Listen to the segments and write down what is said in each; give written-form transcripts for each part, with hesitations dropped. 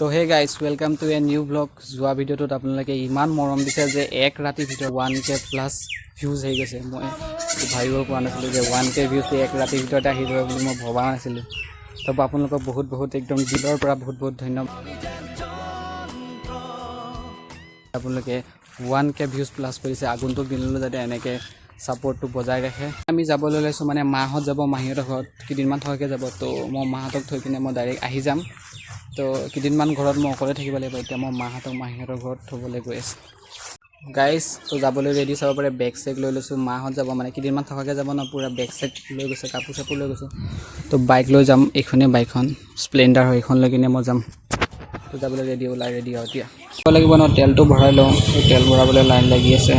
তো hey guys welcome to a new blog. যোৱা ভিডিঅ'টোত আপোনালোকে ইমান মৰম দিছে যে এক ৰাতিৰ ভিতৰত 1K প্লাছ ভিউজ হৈ গৈছে। মই ভাবিব পৰা নাছিলোঁ যে 1K ভিউজ এক ৰাতিৰ ভিতৰতে আহি যাব বুলি মই ভবা নাছিলোঁ। তো আপোনালোকক বহুত বহুত একদম দিলৰ পৰা বহুত বহুত ধন্যবাদ। আপোনালোকে 1K ভিউজ প্লাছ কৰিছে। আগন্তুক দিনলৈ যাতে এনেকৈ ছাপোৰ্টটো বজাই ৰাখে। আমি যাবলৈ লৈছোঁ মানে মাহঁত যাব, মাহীহঁতৰ ঘৰত কেইদিনমান থকাকৈ যাব। তো মই মাহঁতক থৈ কিনে মই ডাইৰেক্ট আহি যাম। তো কেইদিনমান ঘৰত মই অকলে থাকিব লাগিব। এতিয়া মই মাহঁতক মাহীহঁতৰ ঘৰত থ'বলৈ গৈ আছোঁ গাইজ। তো যাবলৈ ৰেডি চাব পাৰে, বেগ চেগ লৈ লৈছোঁ। মাহঁত যাব মানে কেইদিনমান থকাকৈ যাব ন, পূৰা বেগ চেগ লৈ গৈছে, কাপোৰ চাপোৰ লৈ গৈছোঁ। তো বাইক লৈ যাম, এইখনেই বাইকখন স্প্লেণ্ডাৰ হয়, এইখন লৈ কিনে মই যাম। তো যাবলৈ ৰেডি আৰু এতিয়া লাগিব ন, তেলটো ভৰাই লওঁ। তেল ভৰাবলৈ লাইন লাগি আছে।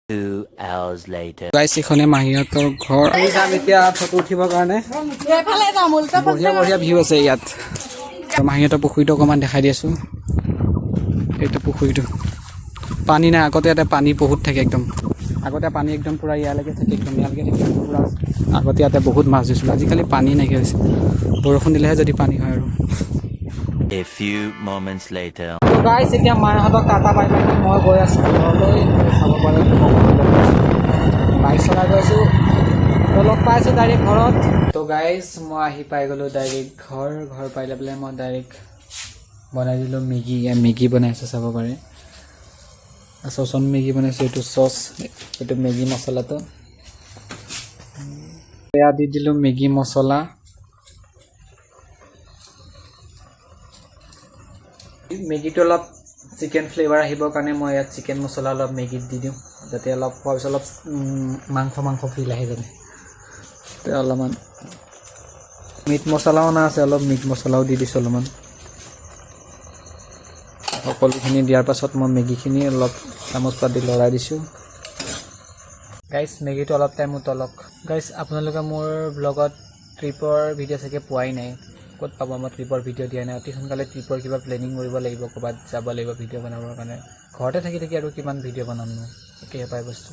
2 hours later. গাইছ এইখনে মাহীহঁতৰ ঘৰ। আমি যাম এতিয়া ফটো উঠিবৰ কাৰণে। বঢ়িয়া বঢ়িয়া ভিউ আছে ইয়াত। মাহীহঁতৰ পুখুৰীটো অকণমান দেখাই দি আছোঁ। এইটো পুখুৰীটো পানী নাই, আগতে ইয়াতে পানী বহুত থাকে একদম। আগতে পানী একদম পূৰা ইয়ালৈকে থাকে, একদম ইয়ালৈকে থাকে পূৰা। আগতে ইয়াতে বহুত মাছ দিছিলোঁ, আজিকালি পানী নাইকিয়া হৈছে। বৰষুণ দিলেহে যদি পানী হয় আৰু। A few moments later. তো গাইছ এতিয়া মাহঁতক টাটা বাই বাই মই গৈ আছোঁ ঘৰলৈ। চাব পাৰে বাইক চলাই গৈছোঁ। তো লগ পাইছোঁ ডাইৰেক্ট ঘৰত। তো গাইজ মই আহি পাই গ'লোঁ ডাইৰেক্ট ঘৰ পাই লৈ পেলাই মই ডাইৰেক্ট বনাই দিলোঁ মেগী। মেগী বনাইছোঁ চাব পাৰে। চচন মেগী বনাইছোঁ, এইটো চচ, এইটো মেগী মছলাটো। এয়া দি দিলোঁ মেগী মছলা। মেগীটো অলপ চিকেন ফ্লেভাৰ আহিবৰ কাৰণে মই ইয়াত চিকেন মছলা অলপ মেগীত দি দিওঁ, যাতে অলপ খোৱাৰ পিছত অলপ মাংস ফিল আহে যাতে। অলপমান মিট মছলাও অনা আছে, অলপ মিট মছলাও দি দিছোঁ অলপমান। সকলোখিনি দিয়াৰ পাছত মই মেগীখিনি অলপ চামুচ পাত দি লৰাই দিছোঁ। গাইজ মেগীটো অলপ টাইম উতলক। গাইজ আপোনালোকে মোৰ ব্লগত ট্ৰিপৰ ভিডিঅ' চাগে পোৱাই নাই। ক'ত পাব, মই ট্ৰিপৰ ভিডিঅ' দিয়া নাই। অতি সোনকালে ট্ৰিপৰ কিবা প্লেনিং কৰিব লাগিব, ক'ৰবাত যাব লাগিব ভিডিঅ' বনাবৰ কাৰণে। ঘৰতে থাকি আৰু কিমান ভিডিঅ' বনামনো, একেহে পাই বস্তু।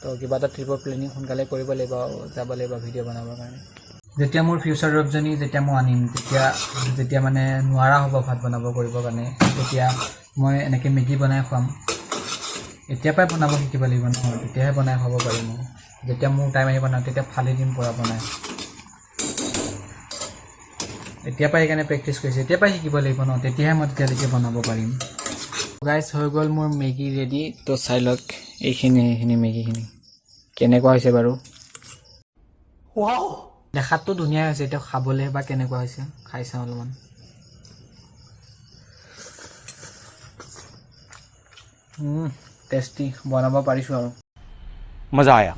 তো কিবা এটা ট্ৰিপৰ প্লেনিং সোনকালে কৰিব লাগিব, যাব লাগিব ভিডিঅ' বনাবৰ কাৰণে। যেতিয়া মোৰ ফিউচাৰ জবজনী যেতিয়া মই আনিম, যেতিয়া মানে নোৱাৰা হ'ব ভাত বনাব কৰিবৰ কাৰণে, তেতিয়া মই এনেকৈ মেগী বনাই খুৱাম। এতিয়াৰ পৰাই বনাব শিকিব লাগিব নহয়, তেতিয়াহে বনাই খাব পাৰিম। যেতিয়া মোৰ টাইম আহিব ন, তেতিয়া ফালি দিম পৰা বনাই। এতিয়াৰ পৰাই সেইকাৰণে প্ৰেক্টিছ কৰিছোঁ, এতিয়াৰ পৰাই শিকিব লাগিব ন, তেতিয়াহে মই তেতিয়ালৈকে বনাব পাৰিম। গাইজ হৈ গ'ল মোৰ মেগী ৰেডি। তো চাই লওক এইখিনি মেগীখিনি কেনেকুৱা হৈছে বাৰু। দেখাততো ধুনীয়া হৈছে, এতিয়া খাবলৈ বা কেনেকুৱা হৈছে খাই চাওঁ অলপমান। টেষ্টি, বনাব পাৰিছোঁ আৰু মজা আয়া।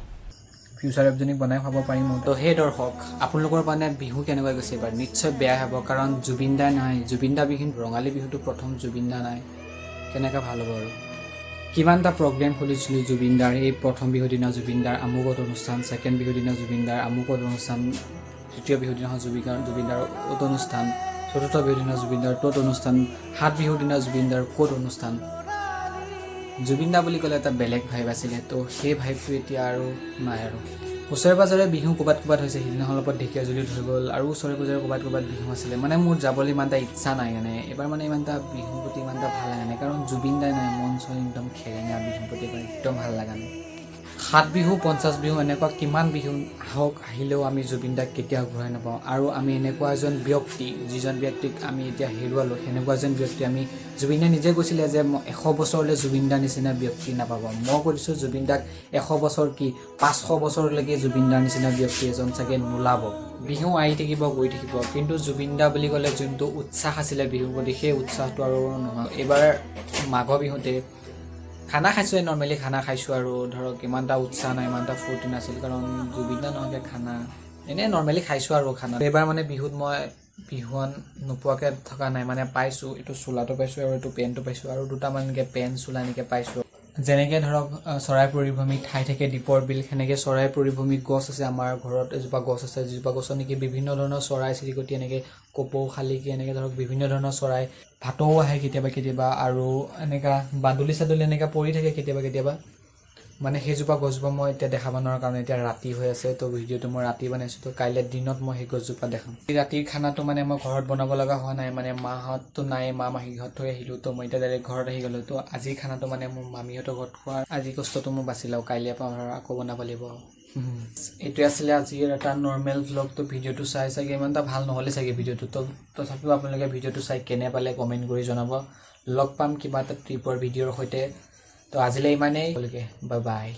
ফিউচাৰ এপজনীক বনাই খাব পাৰিম। তো সেই দৰ্শক, আপোনালোকৰ মানে বিহু কেনেকুৱা গৈছে এইবাৰ? নিশ্চয় বেয়া হ'ব, কাৰণ জুবিন দা নাই। জুবিন দা বিহীন ৰঙালী বিহুটো প্ৰথম জুবিন দা নাই, কেনেকৈ ভাল হ'ব আৰু। কিমানটা প্ৰগ্ৰেম খুলিছিলোঁ জুবিন দাৰ। এই প্ৰথম বিহুৰ দিনা জুবিন দাৰ আমুকত অনুষ্ঠান, ছেকেণ্ড বিহুৰ দিনা জুবিন দাৰ আমুকত অনুষ্ঠান, তৃতীয় বিহুৰ দিনাখন জুবিন দাৰ ক'ত অনুষ্ঠান, চতুৰ্থ বিহুৰ দিনা জুবিন দাৰ ত'ত অনুষ্ঠান, সাত বিহুৰ দিনা জুবিন দাৰ ক'ত অনুষ্ঠান। জুবিন দা বুলি ক'লে এটা বেলেগ ভাইব আছিলে। তো সেই ভাইবটো এতিয়া আৰু নাই আৰু। ওচৰে পাজৰে বিহু ক'ৰবাত হৈছে, সিদিনাখন অলপ ঢেকীয়াজুলিত হৈ গ'ল, আৰু ওচৰে পাজৰে ক'ৰবাত বিহু আছিলে। মানে মোৰ যাবলৈ ইমান এটা ইচ্ছা নাই, মানে এবাৰ মানে ইমান এটা বিহুৰ প্ৰতি ইমান এটা ভাল লগা নাই, কাৰণ জুবিন দাই নাই। মন চন একদম খেৰেঙা, বিহুৰ প্ৰতি একদম ভাল লগা নাই। 7 বিহু 50 বিহু এনেকুৱা কিমান বিহু আহিলেও আমি জুবিন দাক কেতিয়াও ঘূৰাই নাপাওঁ। আৰু আমি এনেকুৱা এজন ব্যক্তি, যিজন ব্যক্তিক আমি এতিয়া হেৰুৱালোঁ, সেনেকুৱা এজন ব্যক্তি আমি, জুবিন দাই নিজে কৈছিলে যে 100 বছৰলৈ জুবিন দাৰ নিচিনা ব্যক্তি নাপাব। মই কৈছোঁ জুবিন দাক 100 বছৰ কি 500 বছৰলৈকে জুবিন দাৰ নিচিনা ব্যক্তি এজন চাগে নোলাব। বিহু আহি থাকিব, গৈ থাকিব, কিন্তু জুবিন দা বুলি ক'লে যোনটো উৎসাহ আছিলে বিহুৰ প্ৰতি, সেই উৎসাহটো আৰু নহয়। এইবাৰ মাঘ বিহুতে খানা খাইছোঁ, নৰ্মেলি খানা খাইছোঁ, আৰু ধৰক ইমান এটা উৎসাহ নাই, ইমান এটা ফূৰ্তি নাছিল, কাৰণ জুবিন দা নহ'লে খানা এনেই নৰ্মেলি খাইছোঁ আৰু খানা। এইবাৰ মানে বিহুত মই বিহুৱান নোপোৱাকৈ থকা নাই, মানে পাইছোঁ। এইটো চোলাটো পাইছোঁ আৰু এইটো পেণ্টটো পাইছোঁ, আৰু দুটামান এনেকৈ পেণ্ট চোলা এনেকৈ পাইছোঁ। যেনেকৈ ধৰক চৰাই পৰিভ্ৰমী ঠাই থাকে দীপৰ বিল, সেনেকৈ চৰাই পৰিভ্ৰমী গছ আছে। আমাৰ ঘৰত এজোপা গছ আছে, যিজোপা গছত নেকি বিভিন্ন ধৰণৰ চৰাই চিৰিকটি, এনেকৈ কপৌ শালিকি, এনেকৈ ধৰক বিভিন্ন ধৰণৰ চৰাই, ভাটৌ আহে কেতিয়াবা, আৰু এনেকুৱা বাদুলি চাদুলি এনেকৈ পৰি থাকে কেতিয়াবা। মানে সেইজোপা গছজোপা মই এতিয়া দেখাব নোৱাৰো কাৰণ এতিয়া ৰাতি হৈ আছে তো ভিডিঅ'টো মই ৰাতি বনাইছোঁ তো কাইলৈ দিনত মই সেই গছজোপা দেখাম ৰাতিৰ খানাটো মানে মই ঘৰত বনাব লগা হোৱা নাই মানে মাহঁততো নাই মাহীহঁত থৈ আহিলোঁ তো মই এতিয়া ডাইৰেক্ট ঘৰত আহি গ'লোঁ তো আজিৰ খানাটো মানে মোৰ মামীহঁতৰ ঘৰত খোৱাৰ আজি কষ্টটো মোৰ বাচি লওঁ কাইলৈ পৰা আকৌ বনাব লাগিব এইটোৱে আছিলে আজিৰ এটা নৰ্মেল ভ্লগ তো ভিডিঅ'টো চাই চাগে ইমান এটা ভাল নহ'লে চাগে ভিডিঅ'টো তো তথাপিও আপোনালোকে ভিডিঅ'টো চাই কেনে পালে কমেণ্ট কৰি জনাব লগ পাম কিবা এটা ট্ৰিপৰ ভিডিঅ'ৰ সৈতে তো আজিলৈ ইমানেই বাই বাই